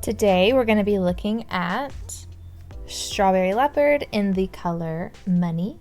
Today we're going to be looking at Strawberry Leopard in the color Money.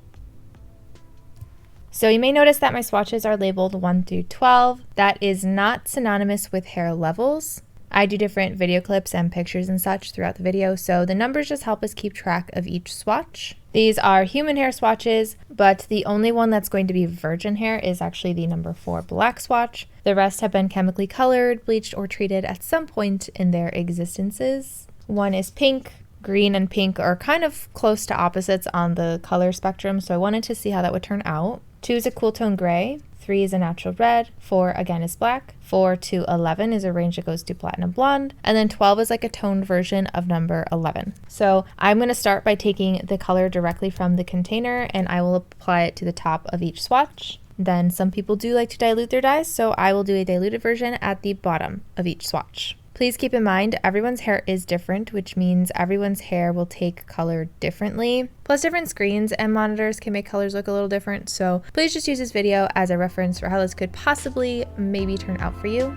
So you may notice that my swatches are labeled 1 through 12. That is not synonymous with hair levels. I do different video clips and pictures and such throughout the video, so the numbers just help us keep track of each swatch. These are human hair swatches, but the only one that's going to be virgin hair is actually the number 4 black swatch. The rest have been chemically colored, bleached, or treated at some point in their existences. One is pink. Green and pink are kind of close to opposites on the color spectrum, so I wanted to see how that would turn out. 2 is a cool tone gray. 3 is a natural red, 4 again is black, 4 to 11 is a range that goes to platinum blonde, and then 12 is like a toned version of number 11. So I'm going to start by taking the color directly from the container and I will apply it to the top of each swatch. Then some people do like to dilute their dyes, so I will do a diluted version at the bottom of each swatch. Please keep in mind, everyone's hair is different, which means everyone's hair will take color differently. Plus, different screens and monitors can make colors look a little different, so please just use this video as a reference for how this could possibly maybe turn out for you.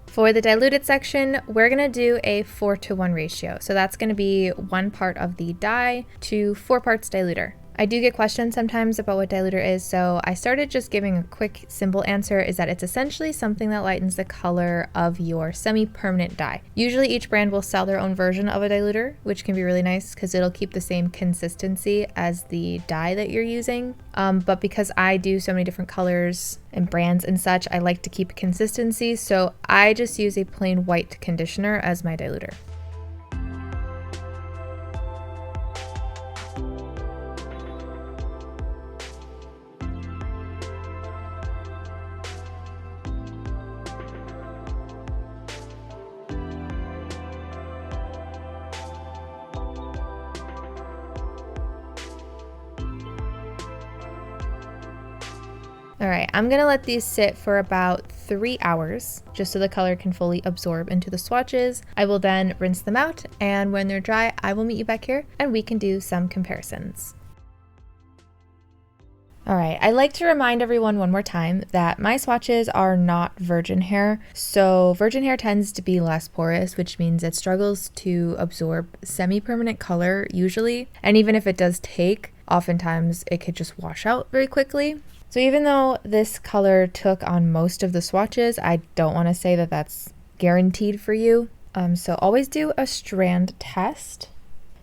For the diluted section, we're going to do a 4:1 ratio. So that's going to be 1 part of the dye to 4 parts diluter. I do get questions sometimes about what diluter is, so I started just giving a quick, simple answer is that it's essentially something that lightens the color of your semi-permanent dye. Usually each brand will sell their own version of a diluter, which can be really nice because it'll keep the same consistency as the dye that you're using. But because I do so many different colors and brands and such, I like to keep consistency, so I just use a plain white conditioner as my diluter. All right, I'm gonna let these sit for about 3 hours, just so the color can fully absorb into the swatches. I will then rinse them out, and when they're dry, I will meet you back here and we can do some comparisons. All right, I'd like to remind everyone one more time that my swatches are not virgin hair. So virgin hair tends to be less porous, which means it struggles to absorb semi-permanent color usually. And even if it does take, oftentimes it could just wash out very quickly. So even though this color took on most of the swatches, I don't want to say that that's guaranteed for you. So always do a strand test.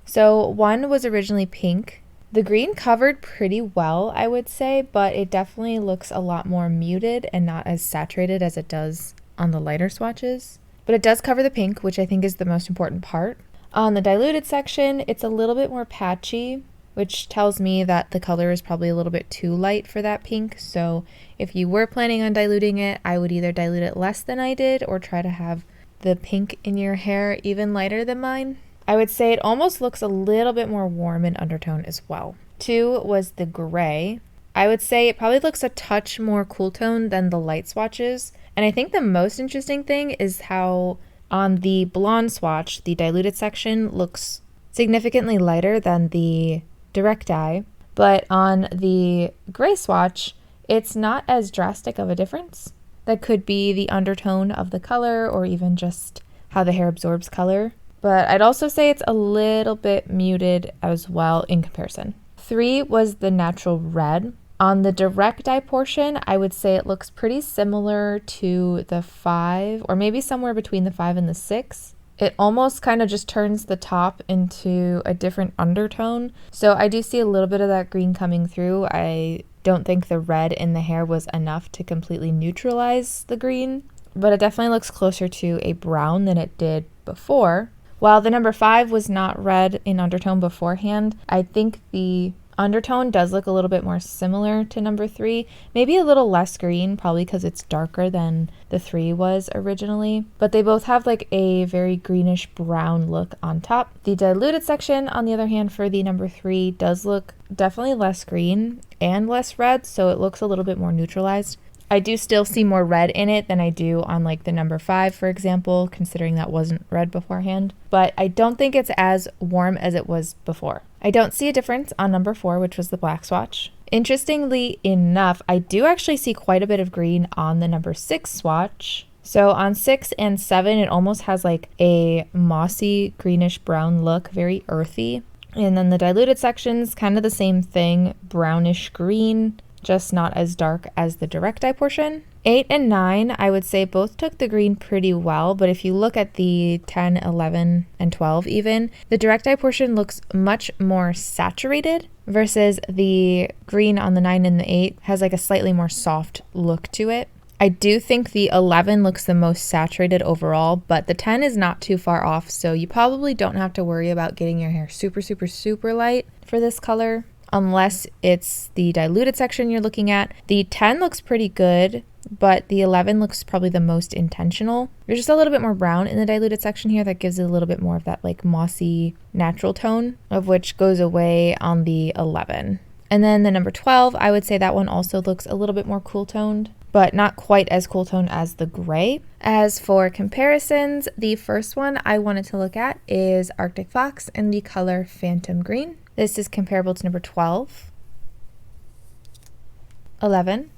So one was originally pink. The green covered pretty well, I would say, but it definitely looks a lot more muted and not as saturated as it does on the lighter swatches. But it does cover the pink, which I think is the most important part. On the diluted section, it's a little bit more patchy, which tells me that the color is probably a little bit too light for that pink. So if you were planning on diluting it, I would either dilute it less than I did or try to have the pink in your hair even lighter than mine. I would say it almost looks a little bit more warm in undertone as well. 2 was the gray. I would say it probably looks a touch more cool tone than the light swatches. And I think the most interesting thing is how on the blonde swatch, the diluted section looks significantly lighter than the direct dye, but on the gray swatch, it's not as drastic of a difference. That could be the undertone of the color or even just how the hair absorbs color. But I'd also say it's a little bit muted as well in comparison. 3 was the natural red. On the direct dye portion, I would say it looks pretty similar to the 5, or maybe somewhere between the 5 and the 6. It almost kind of just turns the top into a different undertone. So I do see a little bit of that green coming through. I don't think the red in the hair was enough to completely neutralize the green, but it definitely looks closer to a brown than it did before. While the number 5 was not red in undertone beforehand, I think the undertone does look a little bit more similar to number 3, maybe a little less green, probably because it's darker than the 3 was originally, but they both have like a very greenish brown look on top. The diluted section, on the other hand, for the number 3 does look definitely less green and less red, so it looks a little bit more neutralized. I do still see more red in it than I do on like the number 5, for example, considering that wasn't red beforehand, but I don't think it's as warm as it was before. I don't see a difference on number 4, which was the black swatch. Interestingly enough, I do actually see quite a bit of green on the number 6 swatch. So on 6 and 7, it almost has like a mossy greenish brown look, very earthy. And then the diluted sections, kind of the same thing, brownish green, just not as dark as the direct dye portion. 8 and 9, I would say both took the green pretty well, but if you look at the 10, 11, and 12 even, the direct dye portion looks much more saturated versus the green on the 9 and the 8 has like a slightly more soft look to it. I do think the 11 looks the most saturated overall, but the 10 is not too far off, so you probably don't have to worry about getting your hair super, super, super light for this color, unless it's the diluted section you're looking at. The 10 looks pretty good, but the 11 looks probably the most intentional. There's just a little bit more brown in the diluted section here that gives it a little bit more of that like mossy natural tone, of which goes away on the 11. And then the number 12, I would say that one also looks a little bit more cool toned, but not quite as cool toned as the gray. As for comparisons, the first one I wanted to look at is Arctic Fox in the color Phantom Green. This is comparable to number 12, 11,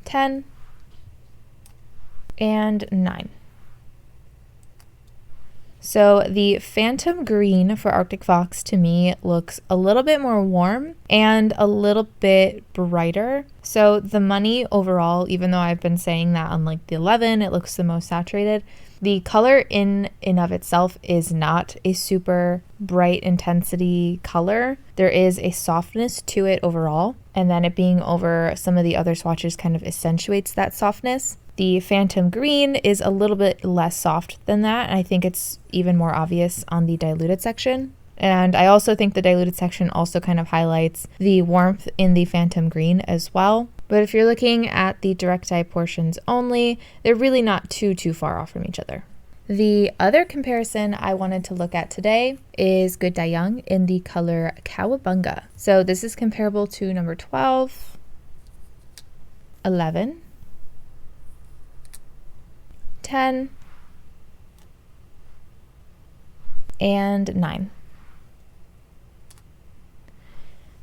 10, and 9. So the Phantom Green for Arctic Fox to me looks a little bit more warm and a little bit brighter. So the money overall, even though I've been saying that on like the 11, it looks the most saturated, the color in and of itself is not a super bright intensity color. There is a softness to it overall, and then it being over some of the other swatches kind of accentuates that softness. The Phantom Green is a little bit less soft than that, and I think it's even more obvious on the diluted section. And I also think the diluted section also kind of highlights the warmth in the Phantom Green as well. But if you're looking at the direct dye portions only, they're really not too far off from each other. The other comparison I wanted to look at today is Good Dye Young in the color Kowabunga. So this is comparable to number 12, 11, 10, and 9.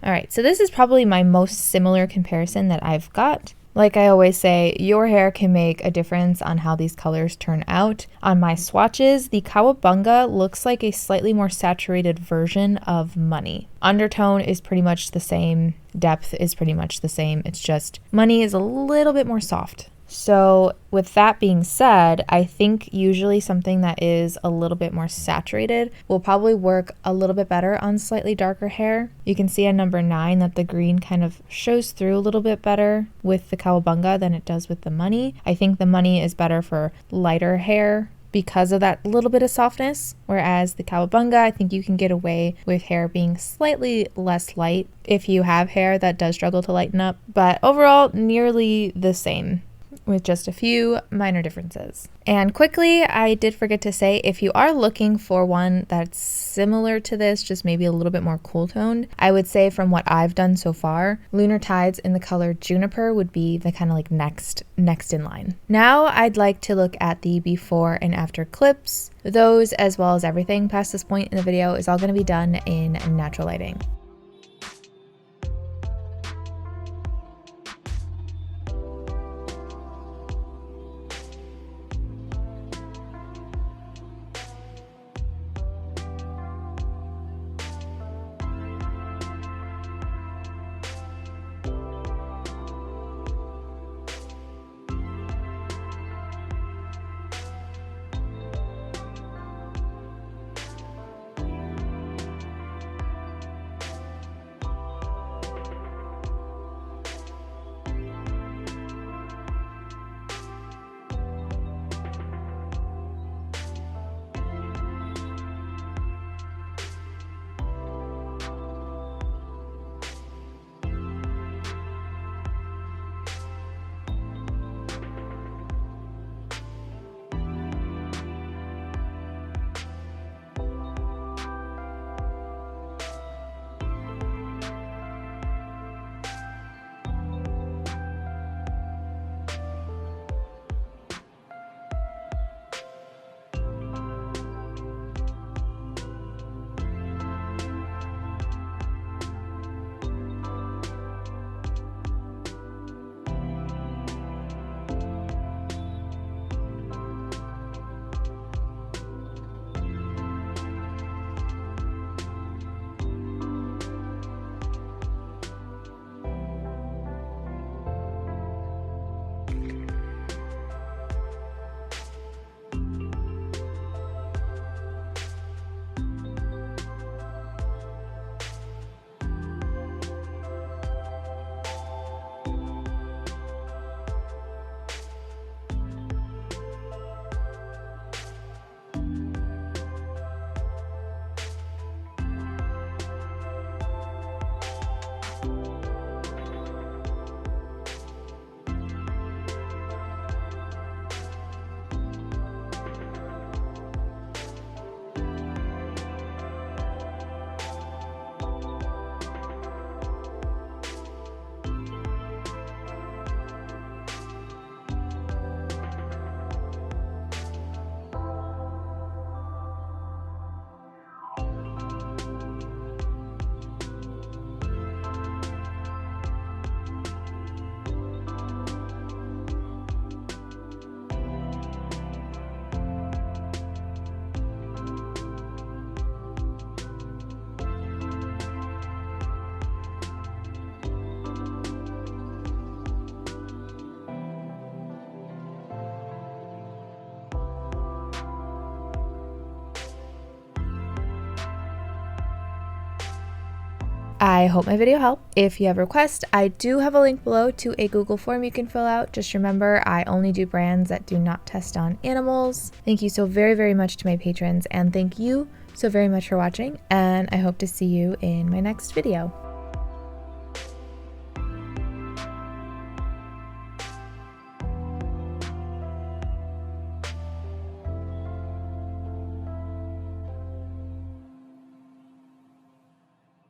All right, so this is probably my most similar comparison that I've got. Like I always say, your hair can make a difference on how these colors turn out. On my swatches, the Kowabunga looks like a slightly more saturated version of Money. Undertone is pretty much the same, depth is pretty much the same, it's just Money is a little bit more soft. So with that being said, I think usually something that is a little bit more saturated will probably work a little bit better on slightly darker hair. You can see on number 9 that the green kind of shows through a little bit better with the Kowabunga than it does with the Money. I think the Money is better for lighter hair because of that little bit of softness, whereas the Kowabunga, I think you can get away with hair being slightly less light if you have hair that does struggle to lighten up, but overall nearly the same, with just a few minor differences. And quickly, I did forget to say, if you are looking for one that's similar to this, just maybe a little bit more cool toned, I would say from what I've done so far, Lunar Tides in the color Juniper would be the kind of like next in line. Now I'd like to look at the before and after clips. Those, as well as everything past this point in the video, is all going to be done in natural lighting. I hope my video helped. If you have a request, I do have a link below to a Google form you can fill out. Just remember, I only do brands that do not test on animals. Thank you so very, very much to my patrons, and thank you so very much for watching, and I hope to see you in my next video.